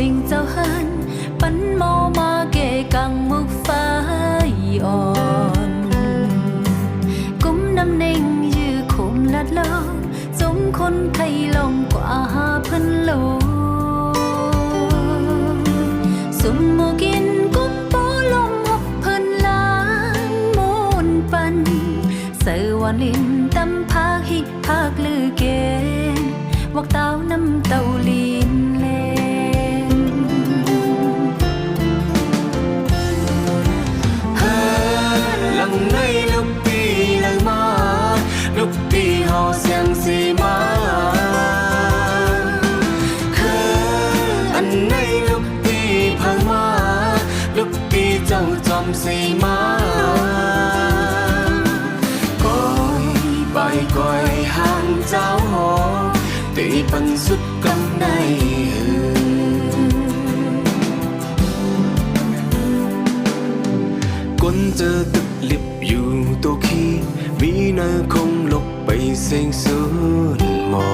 phình giao hân bắn mò mà kể càng mục phai on cũng năm ninh như khủng lạt lâu giốngคนไทยลงกว่าเพิ่นโลสมโมกินกุมโปลงหกเพิ่นล้านมูนปันเสือวันลินตำพากฮิพากลือเกณฑ์วักเต้าน้ำเต้าลินเลนหลังในลูกปีเลยมาลูกปีหอเสียงสีมาอันในลูกปีพังมาลูกปีเจ้าจอมสีมาก้อยใบก้อยห่างเจ้าหอตีปันสุดกำในก้นเจอตึกลิบอยู่ตัวขี้มีนาคงลบไปเสียงสุดหมอ